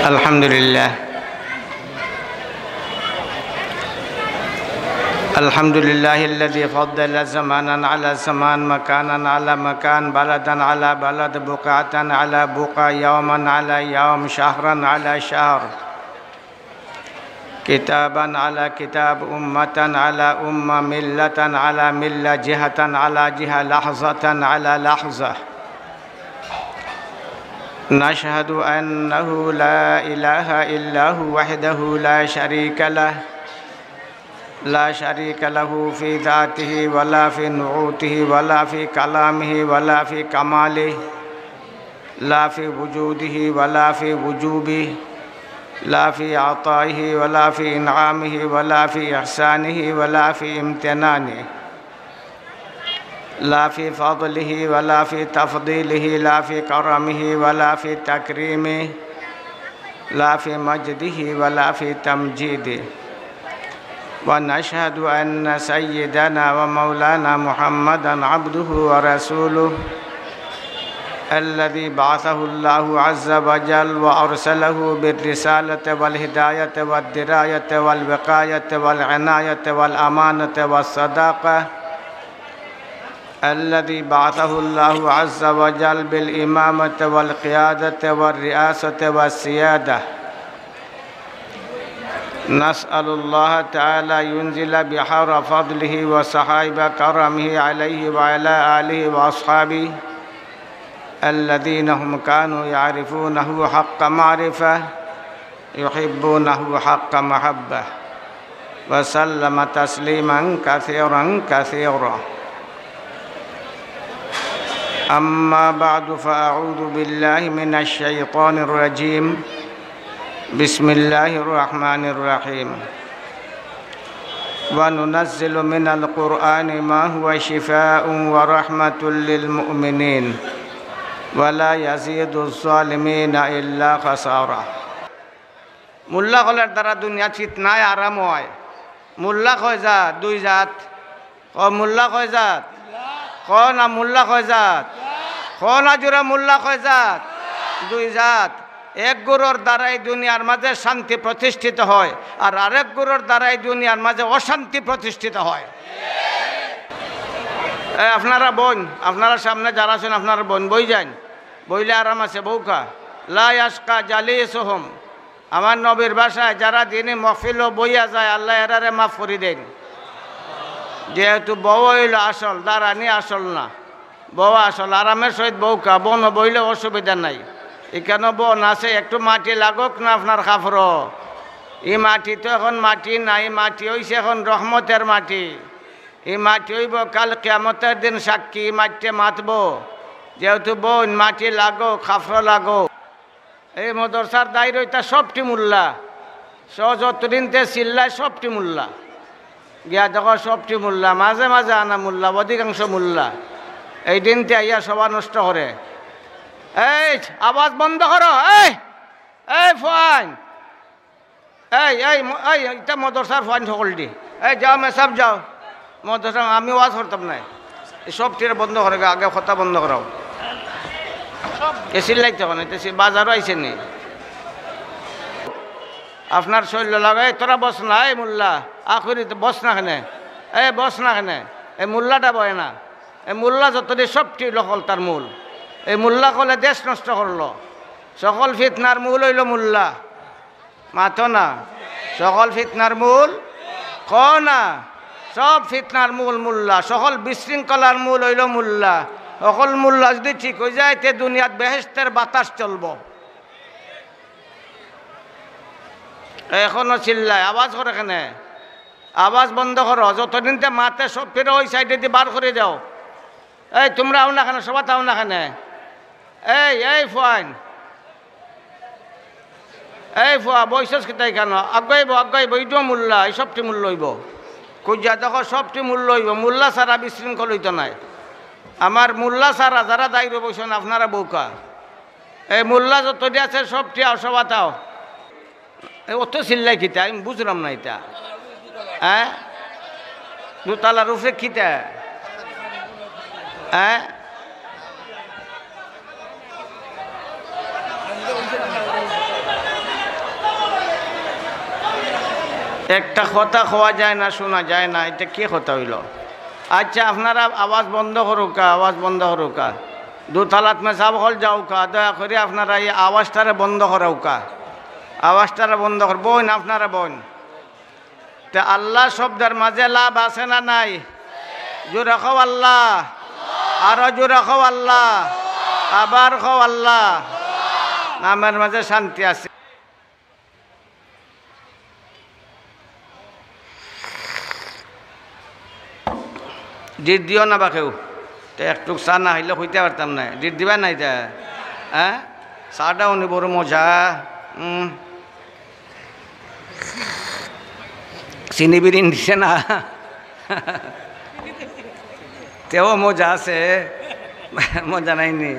الحمد لله الحمد لله الذي فضل زمانا على زمان مكانا على مكان بلدا على بلد بقعة على بقعة يوما على يوم شهرا على شهر كتابا على كتاب أمة على أمة ملة على ملة جهة على جهة لحظة على لحظة نشهد أنه لا إله إلا هو وحده لا شريك له في ذاته ولا في نعوته ولا في كلامه ولا في كماله لا في وجوده ولا في وجوبه لا في عطائه ولا في إنعامه ولا في إحسانه ولا في امتنانه لا في فضله ولا في تفضيله لا في كرمه ولا في تكريمه لا في مجده ولا في تمجيده ونشهد أن سيدنا ومولانا محمدًا عبده ورسوله الذي بعثه الله عز وجل وأرسله بالرسالة والهداية والدراية والوقاية والعناية والأمانة والصداقة الذي بعثه الله عز وجل بالإمامة والقيادة والرئاسة والسيادة نسأل الله تعالى ينزل بحر فضله وسحائب كرمه عليه وعلى آله وأصحابه الذين هم كانوا يعرفونه حق معرفة يحبونه حق محبة وسلم تسليما كثيرا كثيرا أما بعد فأعوذ بالله من الشيطان الرجيم بسم الله الرحمن الرحيم وننزل من القرآن ما هو شفاء ورحمة للمؤمنين ولا يزيد الظالمين إلا خسارة মোল্লা হলের দ্বারা দুনিয়া ফিতনায় আরাম হয় মোল্লা কয় জাত দুই জাত মোল্লা কয় জাত না মোল্লা কয় জাত না জোড়া মোল্লা কয় জাত দুই জাত এক গুরুর দ্বারাই দুনিয়ার মাঝে শান্তি প্রতিষ্ঠিত হয় আর আরেক গুরুর দ্বারাই দুনিয়ার মাঝে অশান্তি প্রতিষ্ঠিত হয় আপনারা বোন আপনারা সামনে যারা আছেন আপনারা বোন বই যান বইলে আরাম আছে বউকা লা ইয়াশকা জালিসুহুম আমার নবীর ভাষায় যারা দিনে মহফিলও বইয়া যায় আল্লাহ এরারে মাফ করে দেন যেহেতু বউ হইল আসল দাঁড়ানি আসল না বউ আসল আরামের সহিত বউকা বোন বইলে অসুবিধা নাই এখানে বোন আছে একটু মাটি লাগুক না আপনার খাফর এই মাটি তো এখন মাটি নাই মাটি হইছে এখন রহমতের মাটি এই মাটি হইব কাল কিয়ামতের দিন সাক্ষী মাটিতে মাতব যেহেতু বোন মাটি লাগো খাফর লাগো এই মদরসার দায়ী রইতা সবটি মোল্লা যতদিনতে চিল্লায় সবটি মোল্লা গিয়া দেখো সবটি মোল্লা মাঝে মাঝে আনা মোল্লা অধিকাংশ মোল্লা এই দিনতে আইয়া সভা নষ্ট করে এই আওয়াজ বন্ধ করো এই ফাইন এটা মদরসার ফাইন সকলটি যাও মেসাব যাও মদরসা আমি ওয়াজ করতাম না এই সবটির বন্ধ করে আগে কথা বন্ধ করাও এসির লাগতে হবে না বাজারও আইসে নি আপনার শৈল লাগাই তোরা বস না এই মোল্লা আখরি বস না কেনে বস না কেনে এই মোল্লাটা বয় না এই মোল্লা যতদিন সবটি লকল তার মূল এই মোল্লা কলে দেশ নষ্ট করলো সকল ফিতনার মূল হইল মোল্লা মাথো না সকল ফিতনার মূল ক না সব ফিতনার মূল মোল্লা সকল বিশৃঙ্খলার মূল হইল মোল্লা সকল মোল্লা যদি ঠিক হয়ে যায় তে দুনিয়াত বেহেশতের বাতাস চলব এখনো চিল্লায় আওয়াজ করে কেনে আওয়াজ বন্ধ করো যতদিন তে মাতে সব ফিরে ওই সাইডে দিয়ে বার করে যাও তোমরা আও না কেন সবাই তাও না কেন এই ফাইন ফুয়া বৈশাখ তাই কেন আগাইব এইটাও মূল্য এই সবটি মূল্য হইব খুঁজা দেখো সবটি মূল্য হইব মোল্লা ছাড়া বিশৃঙ্খল হইত নাই আমার মোল্লা ছাড়া যারা দায়ী বসেন আপনারা বউকা এই মোল্লা যত আছে সবটি আও সবা তাও অত চিল্লাই খিতা আমি বুঝলাম না এটা দুতলার উপরে খিতা একটা কথা খাওয়া যায় না, শোনা যায় না, এটা কি কথা হইল? আচ্ছা আপনারা আওয়াজ বন্ধ করুকা, আওয়াজ বন্ধ করুকা, দুতালাত মেসাব হল যাওকা, দয়া করে আপনারা এই আওয়াজটারে বন্ধ করাউকা, আওয়াজটারে বন্ধ কর। বোন আপনারা বোন, তে আল্লাহ শব্দের মাঝে লাভ আছে না নাই? জোরে খাও আল্লাহ, আরো জোরে খাও আল্লাহ, আবার খাও আল্লাহ। নামের মাঝে শান্তি আছে। ডিট দিও না বা কেউ, তো একটু চা না হইলে হইতে পারতাম না। ডিট দিবা নাই তা? হ্যাঁ, চাটা উনি বড় মজা। চিনি বিরিন দিছে না, তেও মজা আছে, মজা নাইনি।